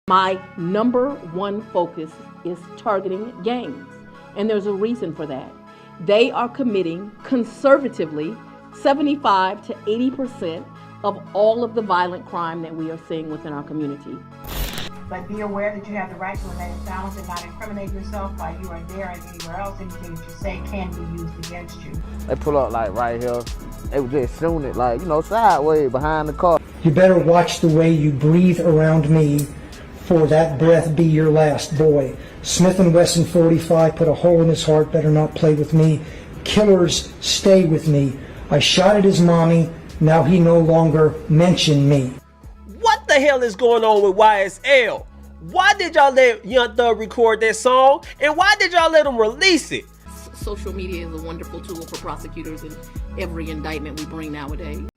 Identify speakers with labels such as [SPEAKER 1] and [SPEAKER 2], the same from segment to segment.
[SPEAKER 1] My number one focus is targeting gangs, and there's a reason for that. They are committing conservatively 75 to 80% of all of the violent crime that we are seeing within our community.
[SPEAKER 2] But be aware that you have the right to remain silent and not incriminate yourself while you are there and anywhere else. Anything that you say can be used against you.
[SPEAKER 3] They pull up like right here. They was just shooting it like, sideways behind the car.
[SPEAKER 4] You better watch the way you breathe around me, for that breath be your last, boy. Smith & Wesson 45 put a hole in his heart, better not play with me. Killers, stay with me. I shot at his mommy, now he no longer mention me.
[SPEAKER 5] What the hell is going on with YSL? Why did y'all let Young Thug record that song? And why did y'all let him release it?
[SPEAKER 1] Social media is a wonderful tool for prosecutors in every indictment we bring nowadays.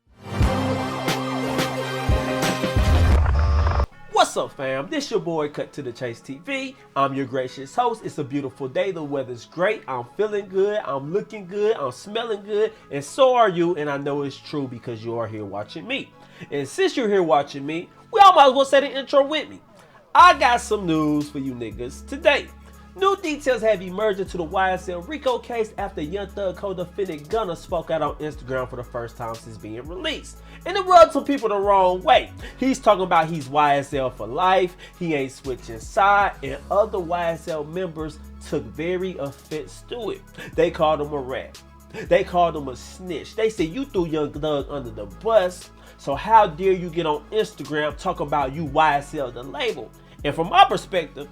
[SPEAKER 5] What's up, fam? This your boy Cut to the Chase TV. I'm your gracious host. It's a beautiful day. The weather's great. I'm feeling good. I'm looking good. I'm smelling good. And so are you. And I know it's true because you are here watching me. And since you're here watching me, we all might as well say the intro with me. I got some news for you niggas today. New details have emerged into the YSL RICO case after Young Thug co-defendant Gunna spoke out on Instagram for the first time since being released. And it rubbed some people the wrong way. He's talking about he's YSL for life, he ain't switching side, and other YSL members took very offense to it. They called him a rat. They called him a snitch. They said you threw Young Thug under the bus, so how dare you get on Instagram talk about you YSL the label. And from my perspective,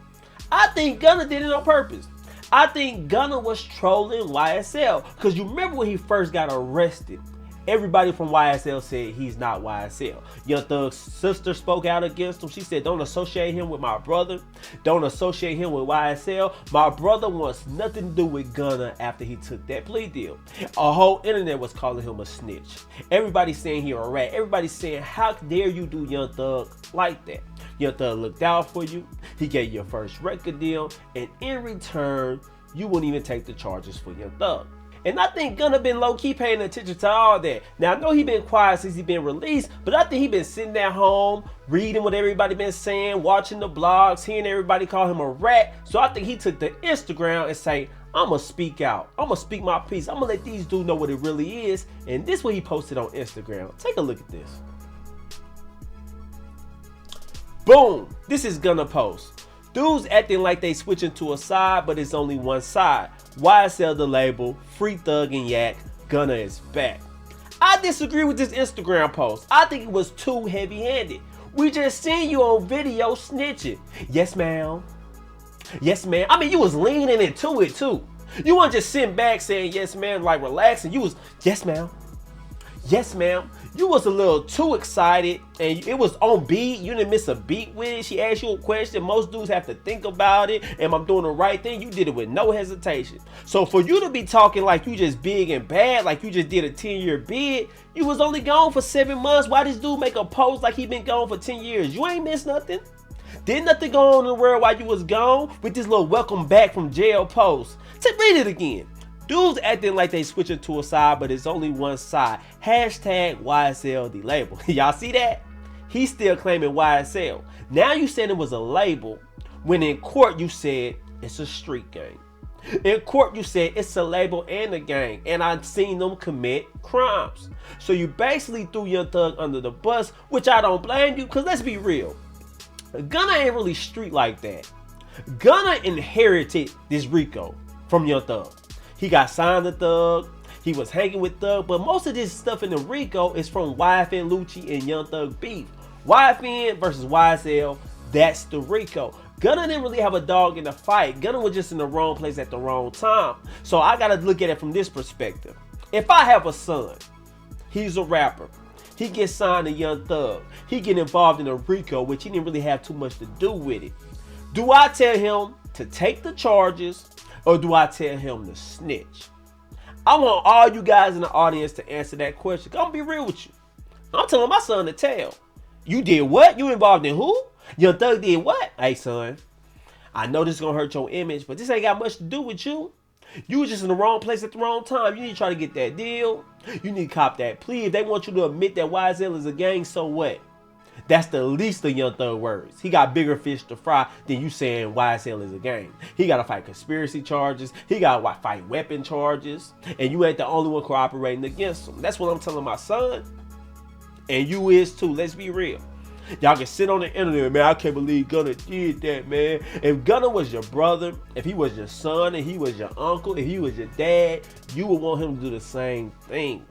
[SPEAKER 5] I think Gunna did it on purpose. I think Gunna was trolling YSL. Because you remember when he first got arrested, everybody from YSL said he's not YSL. Young Thug's sister spoke out against him. She said, don't associate him with my brother. Don't associate him with YSL. My brother wants nothing to do with Gunna after he took that plea deal. A whole internet was calling him a snitch. Everybody's saying he a rat. Everybody's saying, how dare you do Young Thug like that? Young Thug looked out for you. He gave you your first record deal. And in return, you wouldn't even take the charges for Young Thug. And I think Gunna been low-key paying attention to all that. Now, I know he been quiet since he been released, but I think he been sitting at home, reading what everybody been saying, watching the blogs, hearing everybody call him a rat. So I think he took to Instagram and say, I'ma speak out. I'ma speak my piece. I'ma let these dudes know what it really is. And this is what he posted on Instagram. Take a look at this. Boom! This is Gunna post. Dudes acting like they switching to a side, but it's only one side. YSL the label, Free Thug and Yak, Gunna is back. I disagree with this Instagram post. I think it was too heavy-handed. We just seen you on video snitching. Yes, ma'am. Yes, ma'am. I mean, you was leaning into it, too. You weren't just sitting back saying, yes, ma'am, like relaxing. You was, yes, ma'am. Yes, ma'am. You was a little too excited and it was on beat. You didn't miss a beat with it. She asked you a question. Most dudes have to think about it. Am I doing the right thing? You did it with no hesitation. So for you to be talking like you just big and bad, like you just did a 10-year bid, you was only gone for 7 months. Why this dude make a post like he been gone for 10 years? You ain't missed nothing. Did nothing go on in the world while you was gone with this little welcome back from jail post? Read it again. Dudes acting like they switching to a side, but it's only one side. Hashtag YSL the label. Y'all see that? He's still claiming YSL. Now you said it was a label, when in court you said it's a street gang. In court you said it's a label and a gang, and I've seen them commit crimes. So you basically threw Young Thug under the bus, which I don't blame you, because let's be real. Gunna ain't really street like that. Gunna inherited this RICO from Young Thug. He got signed to Thug, he was hanging with Thug, but most of this stuff in the RICO is from YFN Lucci and Young Thug beef. YFN versus YSL, that's the RICO. Gunna didn't really have a dog in the fight. Gunna was just in the wrong place at the wrong time. So I gotta look at it from this perspective. If I have a son, he's a rapper, he gets signed to Young Thug, he get involved in a RICO, which he didn't really have too much to do with it. Do I tell him to take the charges, or do I tell him to snitch? I want all you guys in the audience to answer that question. I'm gonna be real with you. I'm telling my son to tell. You did what? You involved in who? Young Thug did what? Hey son, I know this is gonna hurt your image, but this ain't got much to do with you. You was just in the wrong place at the wrong time. You need to try to get that deal. You need to cop that plea. If they want you to admit that YSL is a gang, so what? That's the least of Young Thug worries. He got bigger fish to fry than you saying YSL is a gang. He got to fight conspiracy charges. He got to fight weapon charges. And you ain't the only one cooperating against him. That's what I'm telling my son. And you is too. Let's be real. Y'all can sit on the internet, man. I can't believe Gunna did that, man. If Gunna was your brother, if he was your son, if he was your uncle, if he was your dad, you would want him to do the same thing.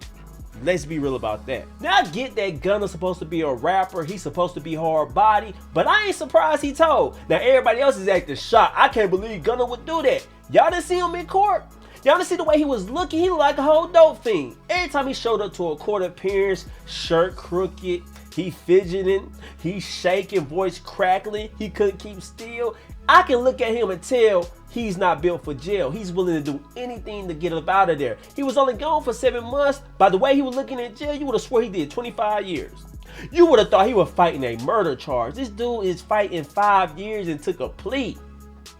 [SPEAKER 5] Let's be real about that. Now I get that Gunna's supposed to be a rapper. He's supposed to be hard body, but I ain't surprised he told. Now everybody else is acting shocked. I can't believe Gunna would do that. Y'all didn't see him in court? Y'all didn't see the way he was looking? He looked like a whole dope fiend. Every time he showed up to a court appearance, shirt crooked, he fidgeting, he shaking, voice crackling, he couldn't keep still. I can look at him and tell he's not built for jail. He's willing to do anything to get up out of there. He was only gone for 7 months. By the way he was looking in jail, you would have swore he did 25 years. You would have thought he was fighting a murder charge. This dude is fighting 5 years and took a plea.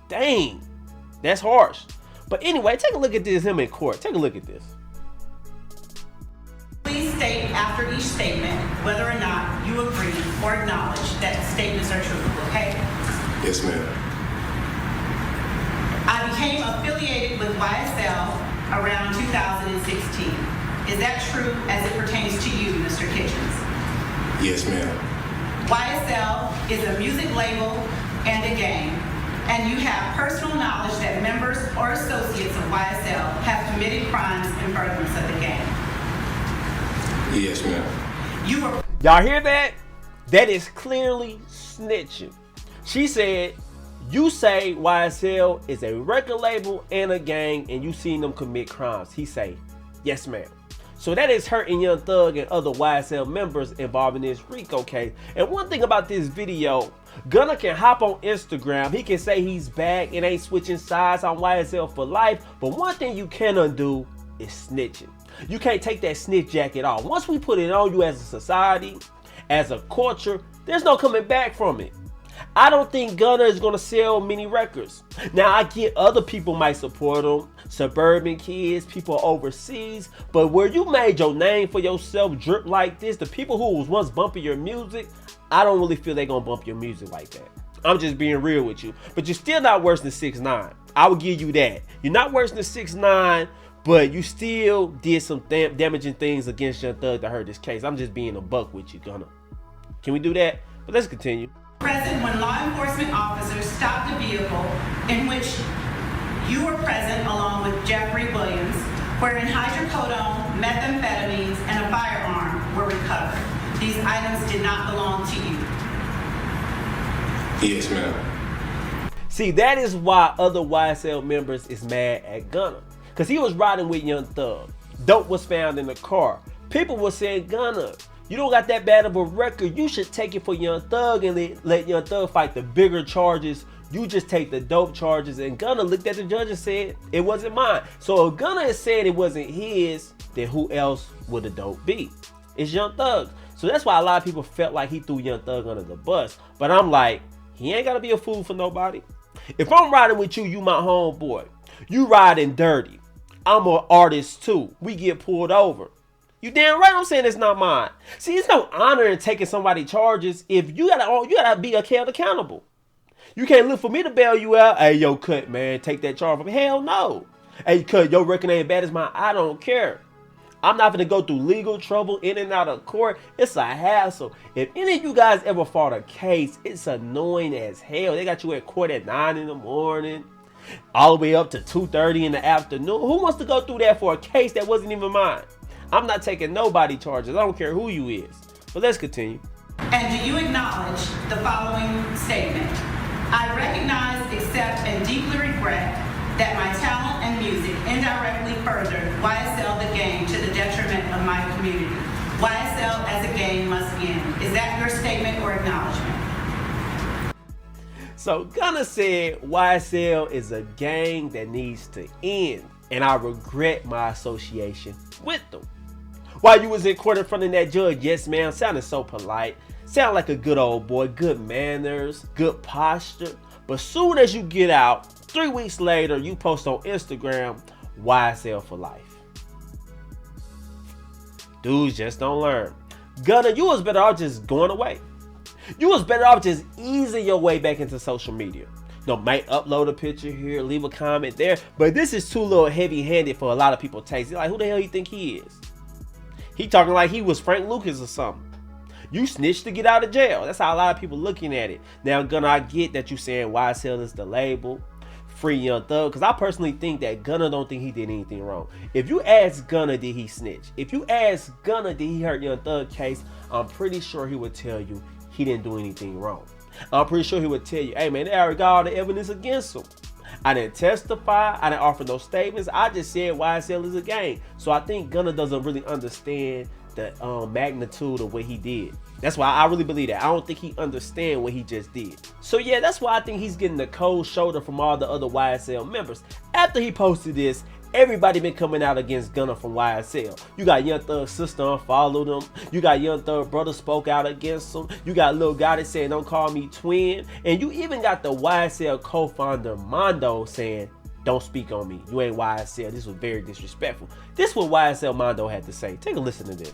[SPEAKER 5] Dang, that's harsh. But anyway, take a look at this, him in court. Take a look at this.
[SPEAKER 6] Please state after each statement whether or not you agree or acknowledge that the statements are true, okay?
[SPEAKER 7] Yes, ma'am.
[SPEAKER 6] I became affiliated with YSL around 2016. Is that true as it pertains to you, Mr. Kitchens?
[SPEAKER 7] Yes, ma'am.
[SPEAKER 6] YSL is a music label and a gang, and you have personal knowledge that members or associates of YSL have committed crimes in furtherance of the gang.
[SPEAKER 7] Yes, ma'am.
[SPEAKER 6] You were...
[SPEAKER 5] Y'all hear that? That is clearly snitching. She said, you say YSL is a record label and a gang and you seen them commit crimes. He say, yes, ma'am. So that is hurting Young Thug and other YSL members involved in this RICO case. And one thing about this video, Gunna can hop on Instagram. He can say he's back and ain't switching sides on YSL for life. But one thing you can undo is snitching. You can't take that snitch jacket off. Once we put it on you as a society, as a culture, there's no coming back from it. I don't think Gunna is going to sell many records. Now, I get other people might support him, suburban kids, people overseas, but where you made your name for yourself drip like this, the people who was once bumping your music, I don't really feel they're going to bump your music like that. I'm just being real with you. But you're still not worse than 6ix9ine. I will give you that. You're not worse than 6ix9ine, but you still did some damaging things against Young Thug to hurt this case. I'm just being a buck with you, Gunna. Can we do that? But let's continue.
[SPEAKER 6] Present when law enforcement officers stopped a vehicle in which you were present along with Jeffrey Williams, wherein hydrocodone, methamphetamines, and a firearm were recovered. These items did not belong to you.
[SPEAKER 7] Yes, ma'am.
[SPEAKER 5] See, that is why other YSL members is mad at Gunna. Because he was riding with Young Thug. Dope was found in the car. People were saying, Gunna, you don't got that bad of a record. You should take it for Young Thug and let Young Thug fight the bigger charges. You just take the dope charges. And Gunna looked at the judge and said, it wasn't mine. So if Gunna is saying it wasn't his, then who else would the dope be? It's Young Thug. So that's why a lot of people felt like he threw Young Thug under the bus. But I'm like, he ain't got to be a fool for nobody. If I'm riding with you, you my homeboy. You riding dirty. I'm an artist too. We get pulled over. You damn right I'm saying it's not mine. See, it's no honor in taking somebody's charges if you gotta be held accountable. You can't look for me to bail you out. Hey, yo, cut, man, take that charge from me. Hell no. Hey, cut, your record ain't bad as mine. I don't care. I'm not gonna go through legal trouble in and out of court. It's a hassle. If any of you guys ever fought a case, it's annoying as hell. They got you at court at 9 in the morning. All the way up to 2:30 in the afternoon. Who wants to go through that for a case that wasn't even mine? I'm not taking nobody charges. I don't care who you is. But let's continue.
[SPEAKER 6] And do you acknowledge the following statement? I recognize, accept, and deeply regret that my talent and music indirectly furthered YSL the gang to the detriment of my community. YSL as a gang must end. Is that your statement or acknowledgement?
[SPEAKER 5] So Gunna said YSL is a gang that needs to end, and I regret my association with them. While you was in court in front of that judge, yes ma'am, sounding so polite, sound like a good old boy, good manners, good posture. But soon as you get out, 3 weeks later, you post on Instagram, YSL for life. Dudes just don't learn. Gunna, you was better off just going away. You was better off just easing your way back into social media. Might upload a picture here, leave a comment there, but this is too little heavy-handed for a lot of people taste. Like, who the hell you think he is? He talking like he was Frank Lucas or something. You snitched to get out of jail. That's how a lot of people looking at it. Now, Gunna, I get that you saying YSL is the label, free Young Thug, because I personally think that Gunna don't think he did anything wrong. If you ask Gunna, did he snitch? If you ask Gunna, did he hurt Young Thug case? I'm pretty sure he would tell you he didn't do anything wrong. I'm pretty sure he would tell you, hey man, they already got all the evidence against him. I didn't testify, I didn't offer no statements, I just said YSL is a gang. So I think Gunna doesn't really understand the magnitude of what he did. That's why I really believe that. I don't think he understands what he just did. So yeah, that's why I think he's getting the cold shoulder from all the other YSL members. After he posted this, everybody been coming out against Gunna from YSL. You got Young Thug's sister unfollowed him. You got Young Thug brother spoke out against him. You got Lil Gotti saying don't call me twin. And you even got the YSL co-founder Mondo saying don't speak on me. You ain't YSL. This was very disrespectful. This is what YSL Mondo had to say. Take a listen to this.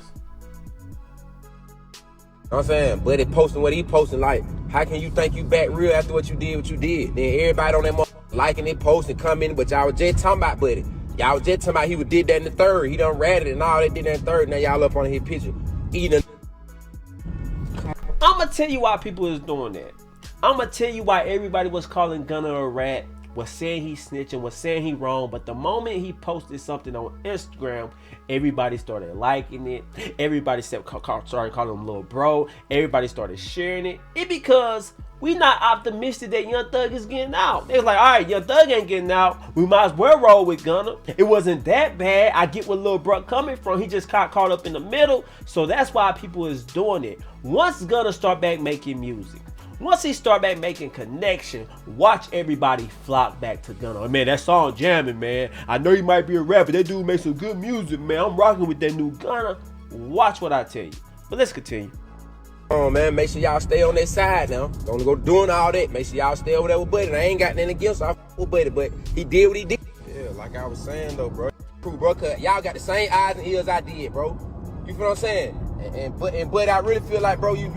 [SPEAKER 8] I'm saying, but it posting what he posting, like, how can you think you back real after what you did? Then everybody on that motherfucker liking it, posting, commenting, but y'all was just talking about, buddy. Y'all was just talking about he did that in the third. He done ratted it and all that did that in the third. Now y'all up on his picture eating.
[SPEAKER 5] I'ma tell you why people is doing that. I'ma tell you why everybody was calling Gunna a rat, was saying he snitching, was saying he wrong, but the moment he posted something on Instagram, everybody started liking it. Everybody started calling him little bro. Everybody started sharing it. It because we not optimistic that Young Thug is getting out. They was like, all right, Young Thug ain't getting out. We might as well roll with Gunna. It wasn't that bad. I get where Lil Bruck coming from. He just got caught up in the middle. So that's why people is doing it. Once Gunna start back making music, once he start back making connection, watch everybody flock back to Gunna. Oh, man, that song jamming, man. I know he might be a rapper. That dude makes some good music, man. I'm rocking with that new Gunna. Watch what I tell you. But let's continue.
[SPEAKER 8] Oh man, make sure y'all stay on that side now. Don't go doing all that. Make sure y'all stay over there with Buddy. I ain't got nothing against him. I f with Buddy, but he did what he did. Yeah, like I was saying though, bro. Bro, cause y'all got the same eyes and ears I did, bro. You feel what I'm saying? But I really feel like, bro, you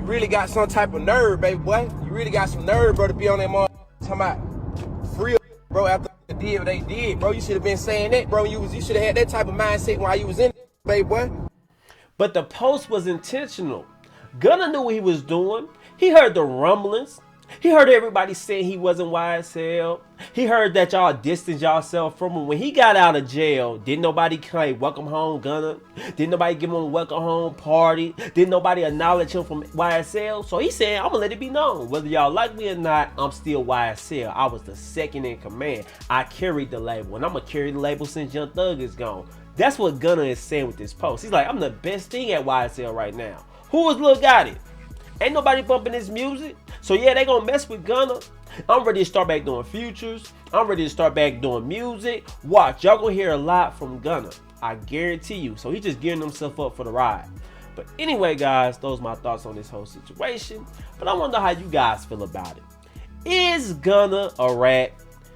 [SPEAKER 8] really got some type of nerve, baby boy. You really got some nerve, bro, to be on that mother talking about free, bro, after they did what they did, bro. You should have been saying that, bro. You should have had that type of mindset while you was in it, baby boy.
[SPEAKER 5] But the post was intentional. Gunna knew what he was doing. He heard the rumblings. He heard everybody saying he wasn't YSL. He heard that y'all distanced yourself from him. When he got out of jail, didn't nobody claim welcome home Gunna? Didn't nobody give him a welcome home party? Didn't nobody acknowledge him from YSL? So he said, I'm gonna let it be known. Whether y'all like me or not, I'm still YSL. I was the second in command. I carried the label, and I'm gonna carry the label since Young Thug is gone. That's what Gunna is saying with this post. He's like, I'm the best thing at YSL right now. Who was Lil Gotti? Ain't nobody bumping his music. So yeah, they gonna mess with Gunna. I'm ready to start back doing features. I'm ready to start back doing music. Watch, y'all gonna hear a lot from Gunna. I guarantee you. So he's just gearing himself up for the ride. But anyway, guys, those are my thoughts on this whole situation. But I wonder how you guys feel about it. Is Gunna a rat?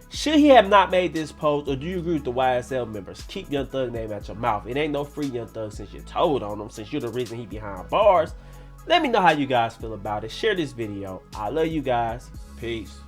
[SPEAKER 5] Should he have not made this post, or do you agree with the YSL members? Keep Young Thug name out your mouth. It ain't no free Young Thug since you told on him, since you're the reason he behind bars. Let me know how you guys feel about it. Share this video. I love you guys. Peace.